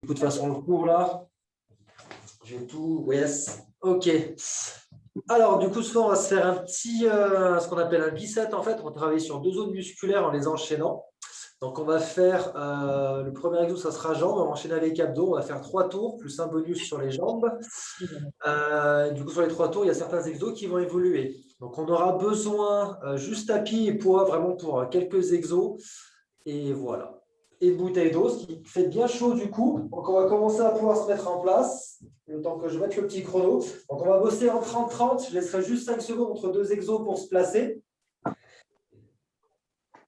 De toute façon, le cours là, j'ai tout. Yes. OK. Alors, du coup, ce soir, on va se faire un petit, ce qu'on appelle un biceps. En fait, on va travailler sur deux zones musculaires en les enchaînant. Donc, on va faire le premier exo, ça sera jambes. On va enchaîner avec abdos. On va faire 3 tours, plus un bonus sur les jambes. Du coup, sur les 3 tours, il y a certains exos qui vont évoluer. Donc, on aura besoin juste tapis et poids vraiment pour quelques exos. Et voilà. Et une bouteille d'eau, ce qui fait bien chaud du coup. Donc, on va commencer à pouvoir se mettre en place. Le temps que je mette le petit chrono. Donc, on va bosser en 30-30. Je laisserai juste 5 secondes entre deux exos pour se placer.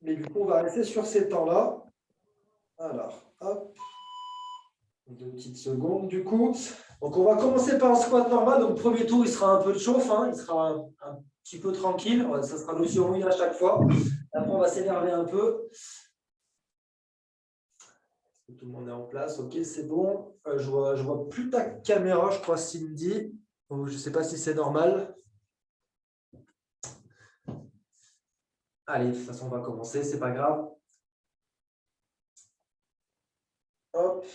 Mais du coup, on va rester sur ces temps-là. Alors, hop. 2 petites secondes du coup. Donc, on va commencer par un squat normal. Donc, premier tour, il sera un peu de chauffe. Il sera un petit peu tranquille. Ça sera le sur oui à chaque fois. Après, on va s'énerver un peu. Tout le monde est en place. OK, c'est bon. Je vois plus ta caméra, je crois, Cindy. Je ne sais pas si c'est normal. Allez, de toute façon, on va commencer. C'est pas grave. Hop.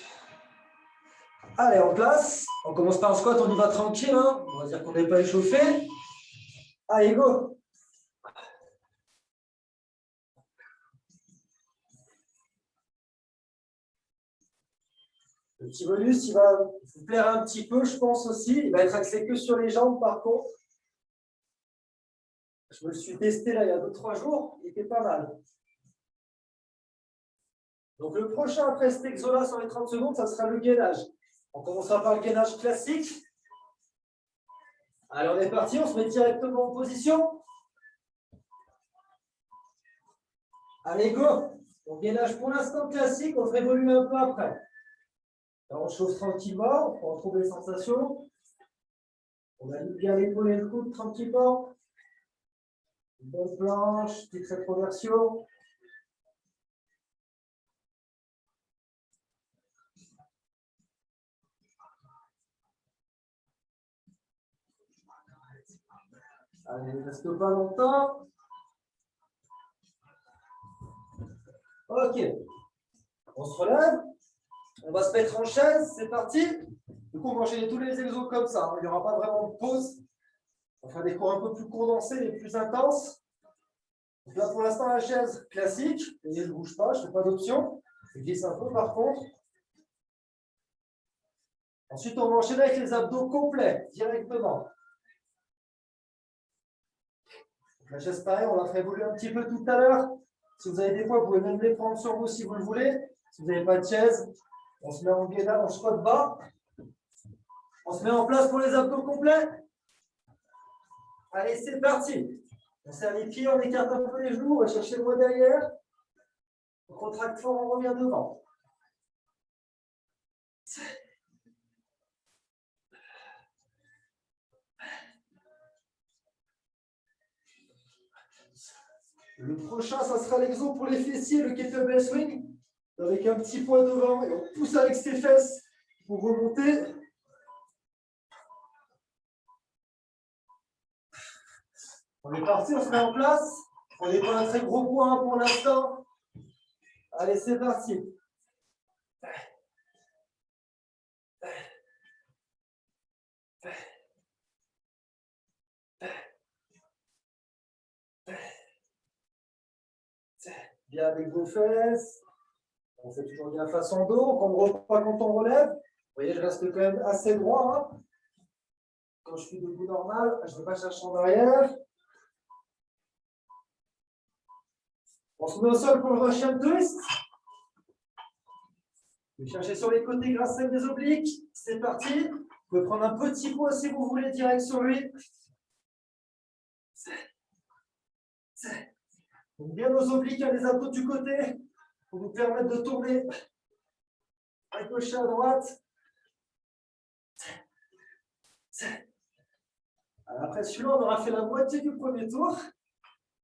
Allez, en place. On commence par un squat. On y va tranquille. On va dire qu'on n'est pas échauffé. Allez, go. Le petit bonus, il va vous plaire un petit peu, je pense aussi. Il va être axé que sur les jambes, par contre. Je me le suis testé là il y a 2-3 jours. Il était pas mal. Donc, le prochain après cet exo-là, sur les 30 secondes, ça sera le gainage. On commencera par le gainage classique. Allez, on est parti. On se met directement en position. Allez, go. On gainage pour l'instant classique. On se révolue un peu après. Alors, on chauffe tranquillement. On retrouve les sensations. On aligne bien l'épaule et le coude tranquillement. Une bonne planche, petite rétroversion. Allez, il ne reste pas longtemps. OK. On se relève. On va se mettre en chaise. C'est parti. Du coup, on va enchaîner tous les exos comme ça. Il n'y aura pas vraiment de pause. On fera des cours un peu plus condensés, les plus intenses. Donc là, pour l'instant, la chaise classique. Et je ne bouge pas, je ne fais pas d'option. Je glisse un peu par contre. Ensuite, on va enchaîner avec les abdos complets, directement. Donc, la chaise, pareil, on l'a fait évoluer un petit peu tout à l'heure. Si vous avez des poids, vous pouvez même les prendre sur vous si vous le voulez. Si vous n'avez pas de chaise, on se met en gainage, on squat bas. On se met en place pour les abdos complets. Allez, c'est parti. On serre les pieds, on écarte un peu les genoux, on va chercher le bras derrière. On contracte fort, on revient devant. Le prochain, ça sera l'exo pour les fessiers, le kettlebell swing, avec un petit poids devant et on pousse avec ses fesses pour remonter. On est parti, on se met en place. On n'est pas un très gros poids pour l'instant. Allez, c'est parti. Bien avec vos fesses. On fait toujours bien face en dos. On ne repart pas quand on relève. Vous voyez, je reste quand même assez droit. Quand je suis debout normal, je ne vais pas chercher en arrière. On se met au sol pour le Russian twist. Vous cherchez sur les côtés grâce à des obliques. C'est parti. Vous pouvez prendre un petit poids si vous voulez direct sur lui. Donc bien nos obliques, les abdos du côté pour vous permettre de tourner à gauche et à droite. Alors après celui-là, on aura fait la moitié du premier tour.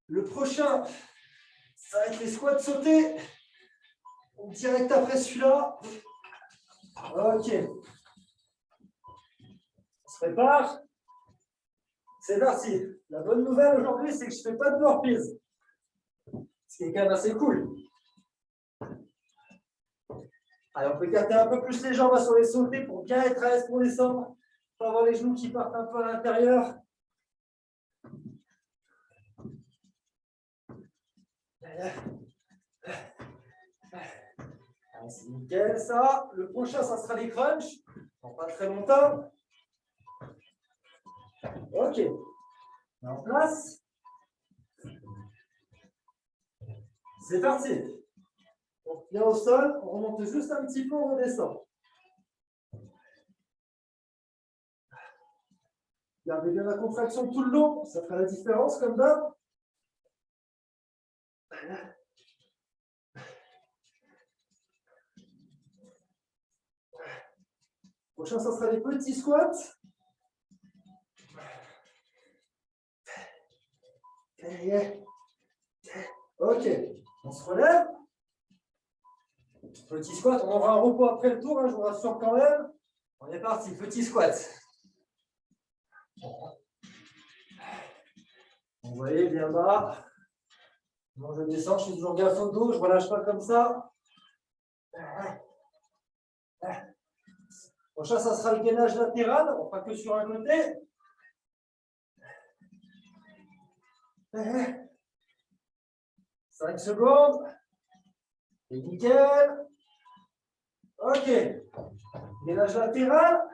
Le prochain, ça va être les squats sautés. Donc direct après celui-là. OK. On se prépare. C'est parti. La bonne nouvelle aujourd'hui, c'est que je ne fais pas de burpees. Ce qui est quand même assez cool. Allez, on peut écarter un peu plus les jambes sur les sautés pour bien être à l'aise pour descendre. Il faut avoir les genoux qui partent un peu à l'intérieur. C'est nickel ça. Le prochain, ça sera les crunchs. En pas très longtemps. Ok. En place. C'est parti. On vient au sol, on remonte juste un petit peu, on redescend. Gardez bien la contraction tout le long, ça fera la différence comme d'hab. Prochain, ça sera les petits squats. Ok, on se relève. Petit squat, on aura un repos après le tour, hein, je vous rassure quand même. On est parti, petit squat. Vous voyez, bien bas. Bon, je descends, je fais toujours gaffe au dos, je ne relâche pas comme ça. Prochain, ça sera le gainage latéral, on ne pas que sur un côté. 5 secondes. Et nickel. Ok. Gainage latéral.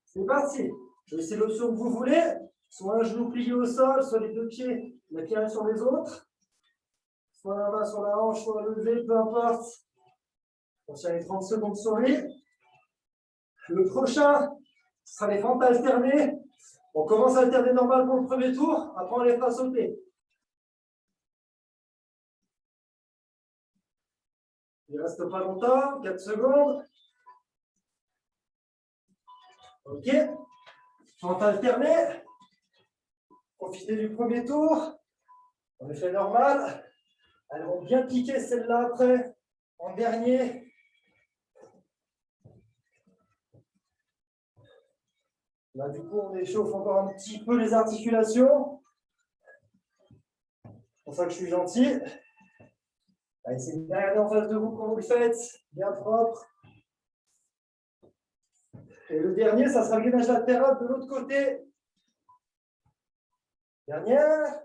C'est parti. C'est l'option que vous voulez. Soit un genou plié au sol, soit les deux pieds, les pieds l'un sur les autres. Soit la main sur la hanche, soit levé, peu importe. On tient les 30 secondes sur lui. Le prochain, ce sera les fentes alternées. On commence à alterner normal pour le premier tour. Après, on les fera sauter. Il ne reste pas longtemps. 4 secondes. Ok. Fente alternée. Profitez du premier tour. On est fait normal. Elles vont bien piquer celle-là après. En dernier. Là, du coup, on échauffe encore un petit peu les articulations. C'est pour ça que je suis gentil. Allez, c'est bien regarder en face de vous quand vous le faites. Bien propre. Et le dernier, ça sera le gainage latéral de l'autre côté. Dernière.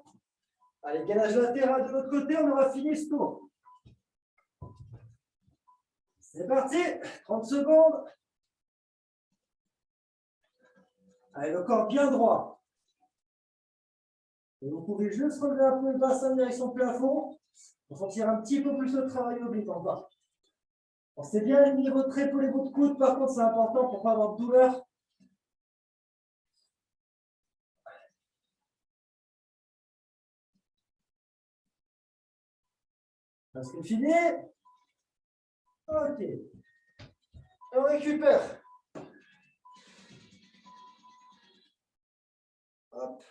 Allez, gainage latéral de l'autre côté, on aura fini ce tour. C'est parti. 30 secondes. Allez, le corps bien droit. Et vous pouvez juste relever un peu le bassin en direction du plafond pour sentir un petit peu plus le travail oblique en bas. Pensez bien à aligner votre épaule et votre coude, par contre, c'est important pour ne pas avoir de douleur. Presque fini. Ok. Et on récupère. Hop.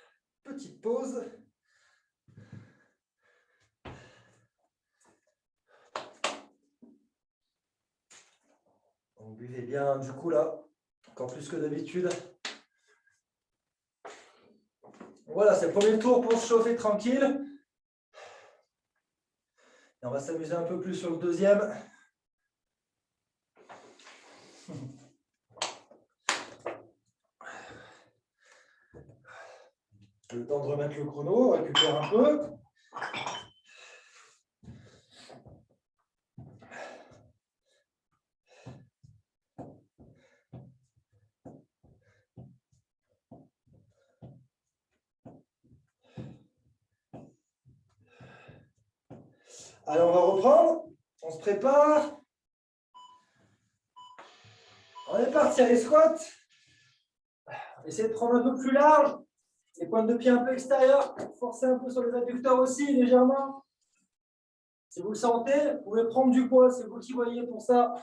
Petite pause. Donc, buvez bien du coup là, encore plus que d'habitude. Voilà, c'est le premier tour pour se chauffer tranquille. Et on va s'amuser un peu plus sur le deuxième. Le temps de remettre le chrono, on récupère un peu. Allez, on va reprendre. On se prépare. On est parti à les squats. Essayez de prendre un peu plus large. Les pointes de pied un peu extérieures. Forcez un peu sur les adducteurs aussi, légèrement. Si vous le sentez, vous pouvez prendre du poids. C'est vous qui voyez pour ça.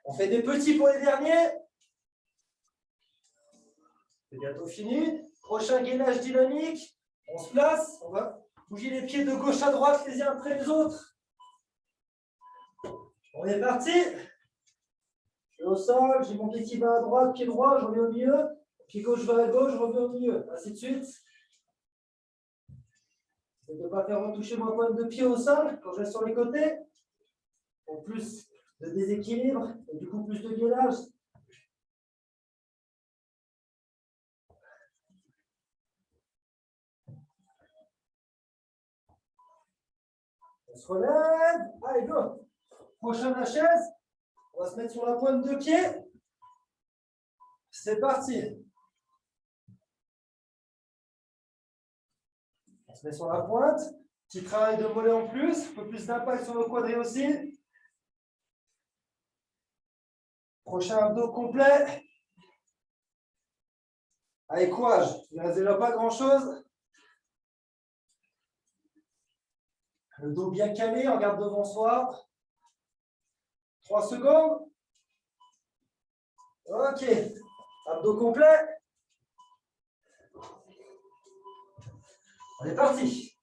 On fait des petits pour les derniers. C'est bientôt fini. Prochain gainage dynamique. On se place. On va bouger les pieds de gauche à droite les uns après les autres. On est parti. Je vais au sol, j'ai mon pied qui va à droite, pied droit, je reviens au milieu. Pied gauche va à gauche, je reviens au milieu. Ainsi de suite. Je ne peux pas faire retoucher ma pointe de pied au sol quand je vais sur les côtés. Pour plus de déséquilibre et du coup plus de gainage. On se relève. Allez, go. Prochain la chaise. On va se mettre sur la pointe de pied. C'est parti. On se met sur la pointe. Petit travail de mollet en plus. Un peu plus d'impact sur le quadri aussi. Prochain abdos complet. Allez, courage. Il ne reste déjà pas grand-chose. Le dos bien calé, on regarde devant soi. 3 secondes. Ok. Abdos complet. On est parti.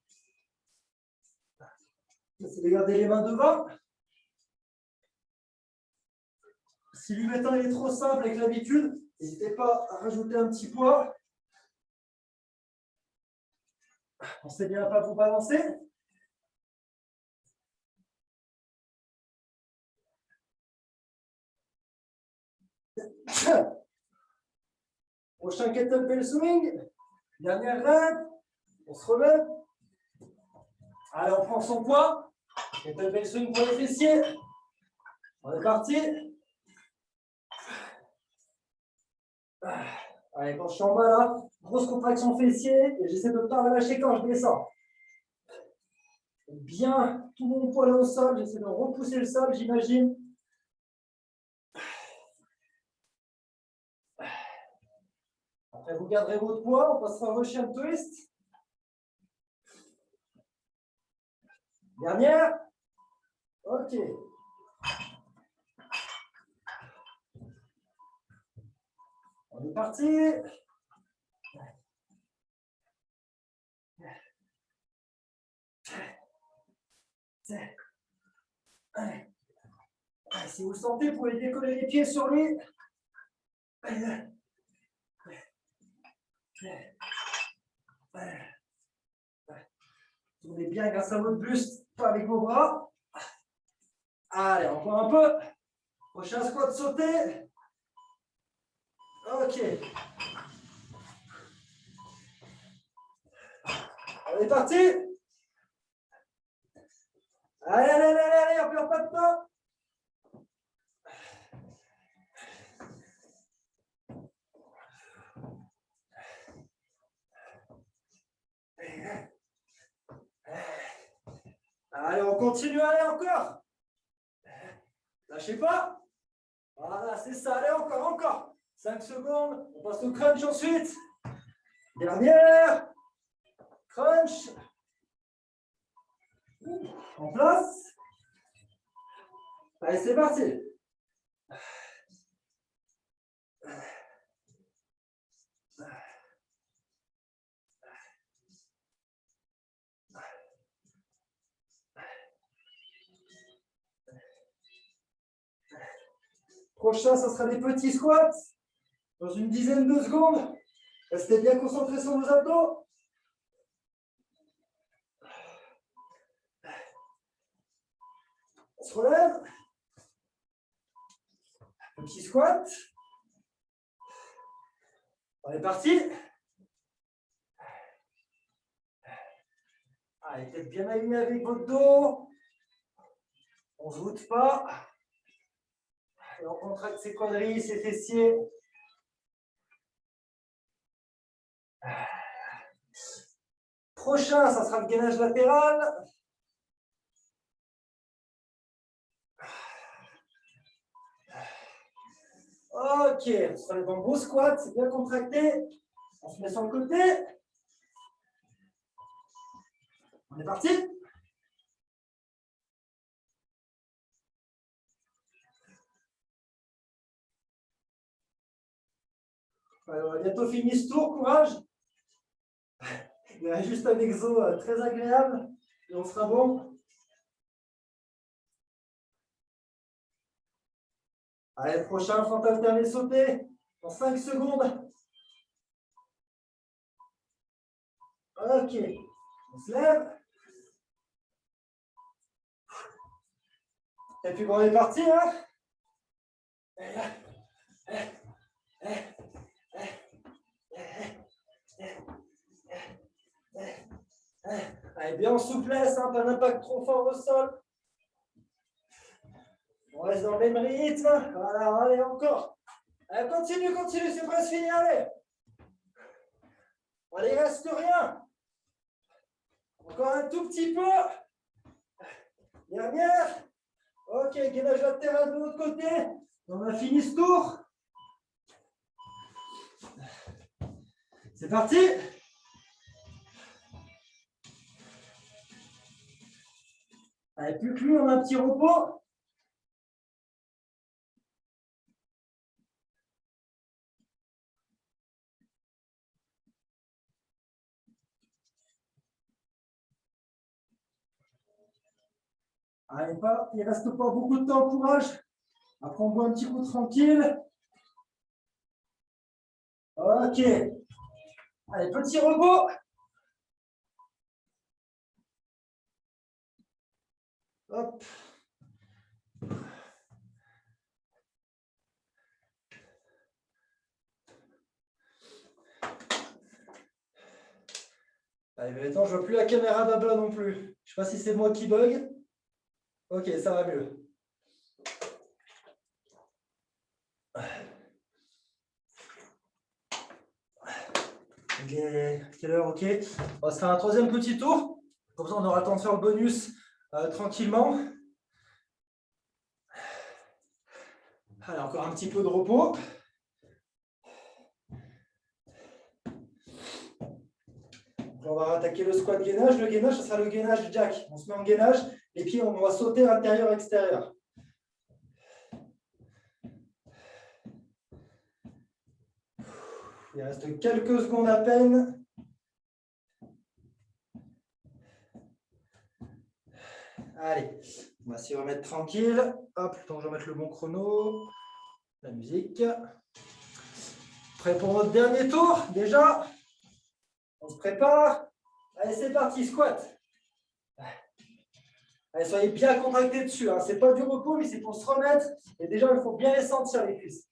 C'est de garder les mains devant. Si l'humétin est trop simple avec l'habitude, n'hésitez pas à rajouter un petit poids. Pensez bien à ne pas vous balancer. Prochain kettlebell swing. Dernière rep. On se relève. Allez, on prend son poids. Kettlebell swing pour les fessiers. On est parti. Allez, quand je suis en bas là, grosse contraction fessier et j'essaie de ne pas relâcher quand je descends. Bien, tout mon poids là au sol, j'essaie de repousser le sol, j'imagine. Après, vous garderez votre poids, on passera au Russian twist. Dernière. Ok. On est parti. Si vous le sentez, vous pouvez décoller les pieds sur lui. Tournez bien grâce à votre buste, pas avec vos bras. Allez, encore un peu. Prochain squat sauté. Ok. On est parti. Allez, allez, allez, allez, on perd pas de temps. Allez, on continue, allez, encore. Lâchez pas. Voilà, c'est ça, allez, encore, encore. 5 secondes, on passe au crunch ensuite. Dernière. Crunch. En place. Allez, c'est parti. Prochain, ce sera des petits squats. Dans une dizaine de secondes. Restez bien concentrés sur vos abdos. On se relève. Petit squat. On est parti. Allez, tête bien alignée avec votre dos. On ne se voûte pas. Et on contracte ses quadrilles, ses fessiers. Prochain, ça sera le gainage latéral. Ok, on se relève en beau squat, c'est bien contracté. On se met sur le côté. On est parti. Alors, on a bientôt fini ce tour, courage. Il y a juste un exo très agréable et on sera bon. Allez, prochain, fente alternée sauter. Dans 5 secondes. Ok. On se lève. Et puis bon, on est parti, hein. Allez, bien en souplesse, hein, pas d'impact trop fort au sol. On reste dans le même rythme. Voilà, allez, encore. Allez, continue, continue, c'est presque fini, allez. Allez, il reste rien. Encore un tout petit peu. Dernière. Ok, gainage latéral de l'autre côté. On a fini ce tour. C'est parti. Allez, plus que lui, on a un petit repos. Allez, pas, il ne reste pas beaucoup de temps, courage. Après, on boit un petit coup tranquille. Ok. Allez, petit repos. Hop. Allez, mais attends, je ne vois plus la caméra d'Abba non plus. Je ne sais pas si c'est moi qui bug. Ok, ça va mieux. Il est quelle heure? Ok. On va se faire un troisième petit tour. Comme ça, on aura le temps de faire le bonus tranquillement. Allez, encore un petit peu de repos. Donc là, on va attaquer le squat gainage. Le gainage, ce sera le gainage jack. On se met en gainage. Les pieds, on va sauter intérieur-extérieur. Il reste quelques secondes à peine. Allez, on va s'y remettre tranquille. Hop, le temps que je remette le bon chrono. La musique. Prêt pour notre dernier tour, déjà. On se prépare. Allez, c'est parti, squat. Allez, soyez bien contractés dessus. Hein. Ce n'est pas du repos, mais c'est pour se remettre. Et déjà, il faut bien les sentir, les cuisses.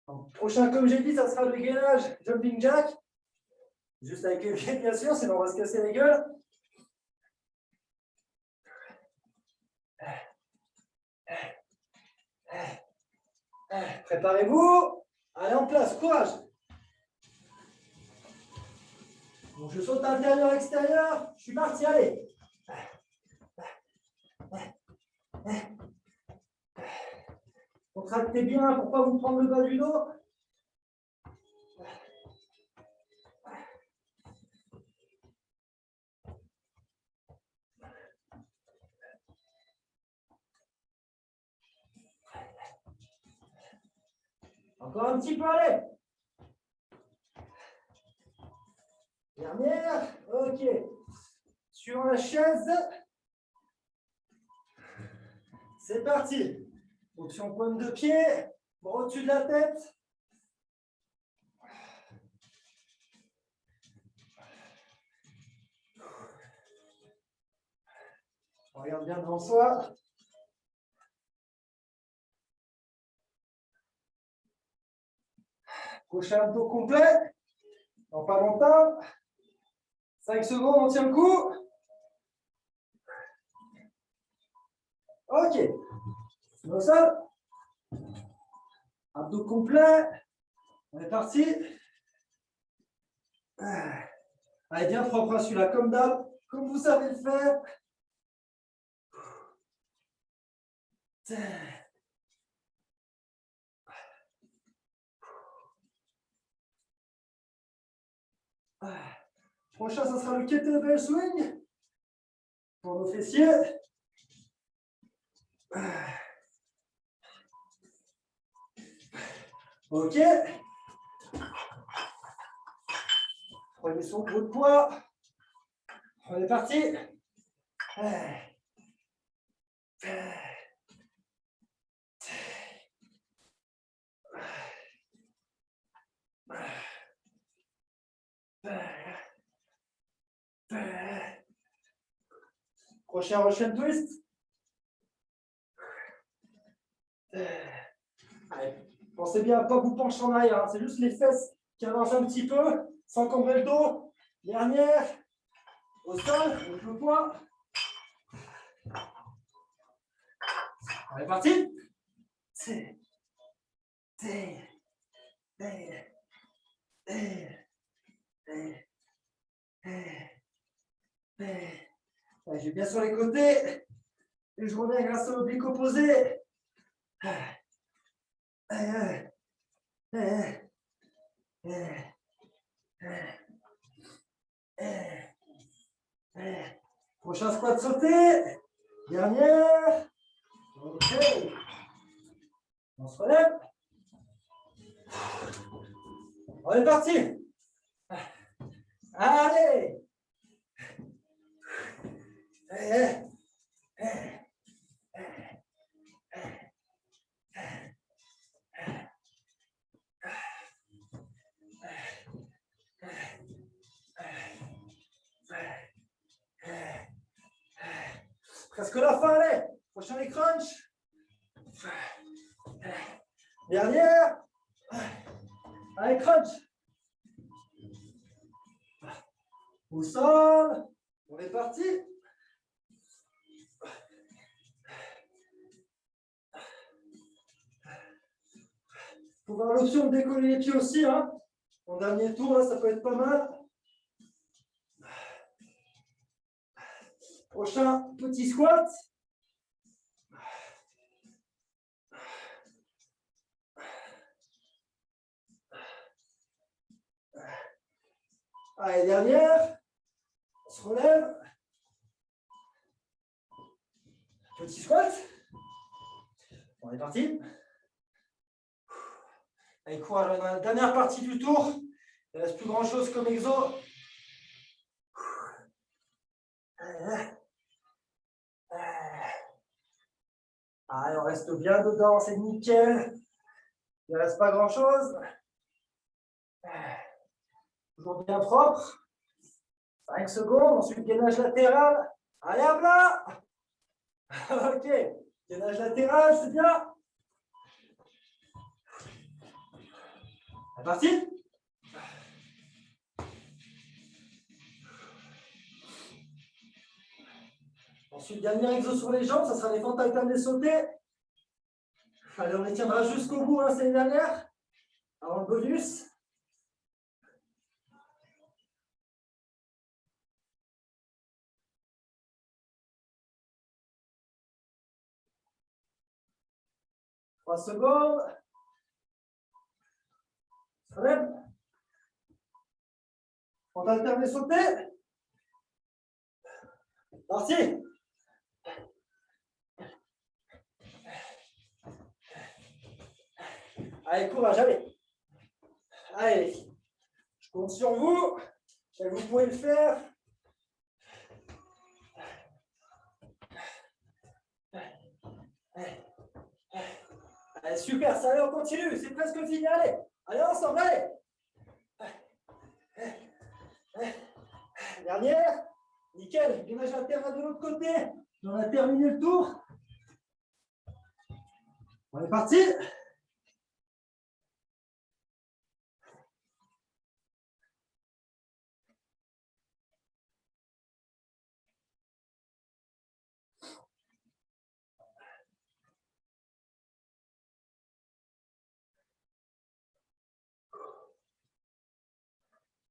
Donc, prochain, comme j'ai dit, ça sera le gainage jumping jack. Juste avec les pieds, bien sûr, sinon on va se casser la gueule. Préparez-vous. Allez, en place, courage. Donc, je saute intérieur-extérieur. Je suis parti, allez. Contractez bien pour ne pas vous prendre le bas du dos. Encore un petit peu, allez. Dernière. Ok. Sur la chaise. C'est parti. Option pointe de pied. Bras au-dessus de la tête. On regarde bien devant soi. Prochain abdos complet. Dans pas longtemps. 5 secondes, on tient le coup. Ok. Au sol. Abdos complet. On est parti. Allez, bien propre à celui-là, comme d'hab, comme vous savez le faire. Prochain, ça sera le kettlebell swing pour nos fessiers. Ok. Prenez son gros de poids. On est parti. Prochain Russian twist. Allez, pensez bien à ne pas vous pencher en arrière. Hein. C'est juste les fesses qui avancent un petit peu, sans combrer le dos. Dernière. Au sol, avec le poids. On est parti. Je vais bien sur les côtés. Et je reviens grâce à l'oblique opposé. Prochain squat sauté. Dernière. Ok. On se relève. On est parti. Allez. Presque la fin, allez. Prochain les crunch. Dernière. Allez, crunch. Au sol. On est parti. Il faut avoir l'option de décoller les pieds aussi. Hein. En dernier tour, là, ça peut être pas mal. Prochain petit squat. Allez, dernière. On se relève. Petit squat. On est parti. Allez, courage dans la dernière partie du tour. Il ne reste plus grand chose comme exo. Allez, on reste bien dedans, c'est nickel. Il ne reste pas grand chose. Toujours bien propre. 5 secondes, ensuite gainage latéral. Allez, à plat. Ok, gainage latéral, c'est bien. C'est parti. Ensuite, dernier exo sur les jambes, ça sera les fentes alternées sautées. Allez, on les tiendra jusqu'au bout, hein, c'est les dernières. Avant le bonus. Trois secondes. Ça lève. Fente alternée sautée. Parti. Allez, courage, allez. Allez, je compte sur vous. Vous pouvez le faire. Allez, super, ça allait, on continue. C'est presque fini, allez. Allez, ensemble, allez. Dernière. Nickel. Gainage latéral de l'autre côté. On a terminé le tour. On est parti.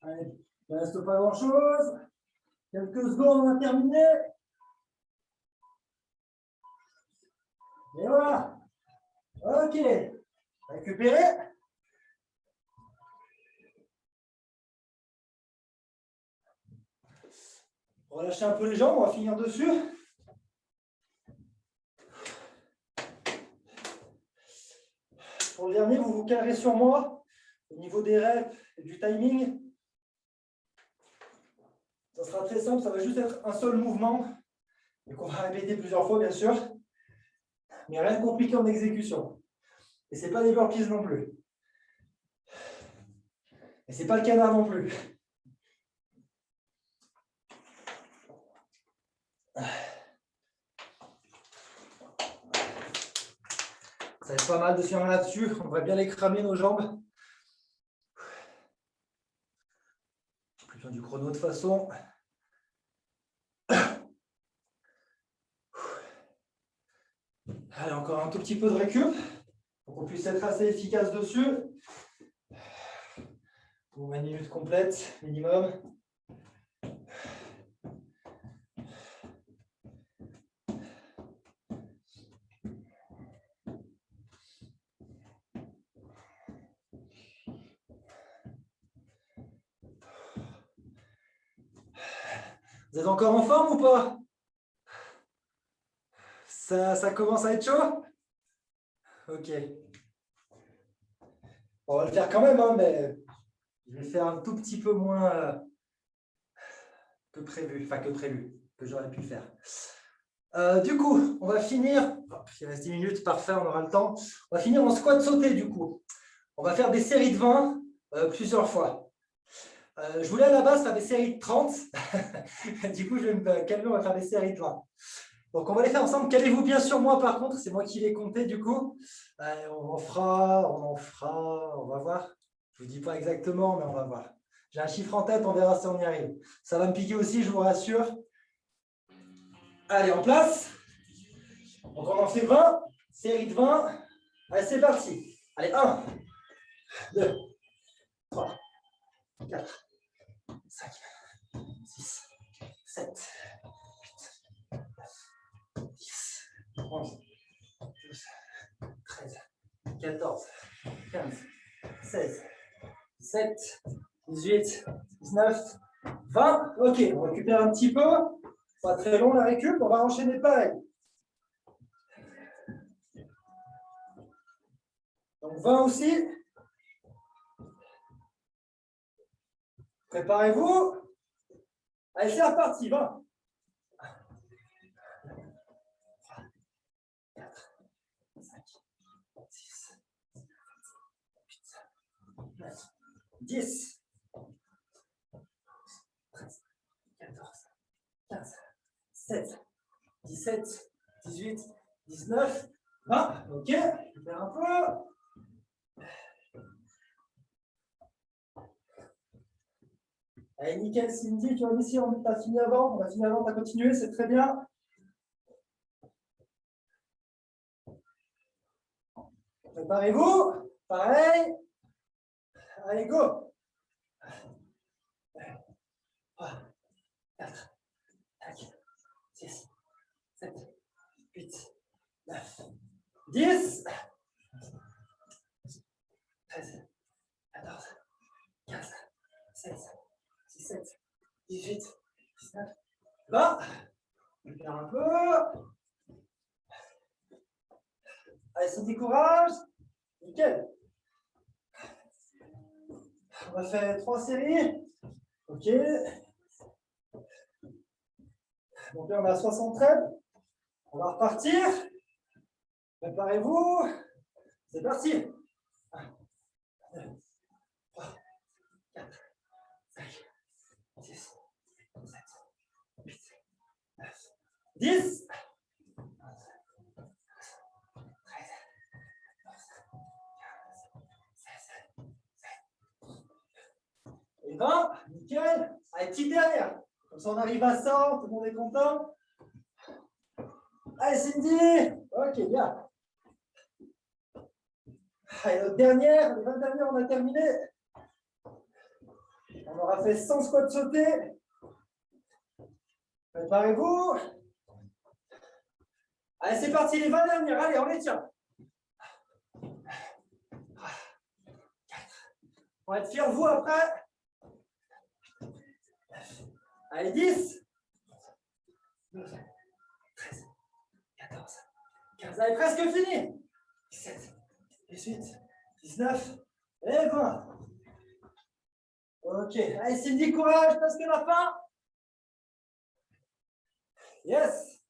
Allez, il ne reste pas grand-chose. Quelques secondes, on a terminé. Et voilà. Ok. Récupérez. Relâchez un peu les jambes, on va finir dessus. Pour le dernier, vous vous carrez sur moi au niveau des reps et du timing. Ça sera très simple, ça va juste être un seul mouvement et qu'on va répéter plusieurs fois, bien sûr. Mais rien de compliqué en exécution. Et ce n'est pas des burpees non plus. Et ce n'est pas le canard non plus. va être pas mal de se faire là-dessus. On devrait bien les cramer, nos jambes. Plus besoin du chrono de toute façon. Allez, encore un tout petit peu de récup pour qu'on puisse être assez efficace dessus. Pour 20 minutes complètes, minimum. Vous êtes encore en forme ou pas? Ça commence à être chaud? Ok. On va le faire quand même, hein, mais je vais faire un tout petit peu moins que prévu, enfin que j'aurais pu faire. Du coup, on va finir, il reste 10 minutes, parfait, on aura le temps. On va finir en squat sauté du coup. On va faire des séries de 20 plusieurs fois. Je voulais à la base faire des séries de 30. Du coup, je vais me calmer, on va faire des séries de 20. Donc, on va les faire ensemble. Calez-vous bien sur moi par contre, c'est moi qui les comptais du coup. On va voir. Je ne vous dis pas exactement, mais on va voir. J'ai un chiffre en tête, on verra si on y arrive. Ça va me piquer aussi, je vous rassure. Allez, en place. Donc, on en fait 20, série de 20. Allez, c'est parti. Allez, 1, 2, 3, 4, 5, 6, 7, 8, 9, 10, 11, 12, 13, 14, 15, 16, 17, 18, 19, 20. Ok, on récupère un petit peu. Pas très long la récup, on va enchaîner pareil. Donc 20 aussi. Préparez-vous. Allez, c'est reparti, 20. 4, 5, 6, 8, 9, 10, 13, 14, 15, 16, 17, 18, 19, 20. Ok, je vais faire un peu. Allez, nickel, Cindy, tu vois ici, on a fini avant, tu as continué, c'est très bien. Préparez-vous, pareil. Allez, go. 3, 4, 5, 6, 7, 8, 9, 10, 13, 14, 15, 16, 17, 18, 19, 20. Je vais faire un peu. Allez, ça décourage. Nickel. On va faire 3 séries. Ok. Donc là, on a 73. On va repartir. Préparez-vous. C'est parti. 1, 2, 3, 4, 5, 6, 7, 8, 9, 10. 20, nickel. Allez, petite dernière. Comme ça, on arrive à 100, tout le monde est content. Allez, Cindy. Ok, bien. Allez, notre dernière, les 20 dernières, on a terminé. On aura fait 100 squats sautés. Préparez-vous. Allez, c'est parti, les 20 dernières. Allez, on les tient. 4. On va être fiers de vous après. Allez, 10. 12, 13, 14, 15. Allez, presque fini. 17, 18, 19 et 20. Ok. Allez, Cindy, courage, parce que la fin. Yes.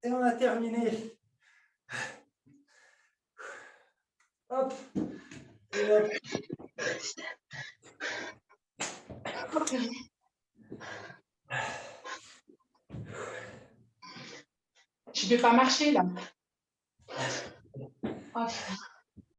Et on a terminé. Hop. Et hop. Je ne vais pas marcher là. Oh,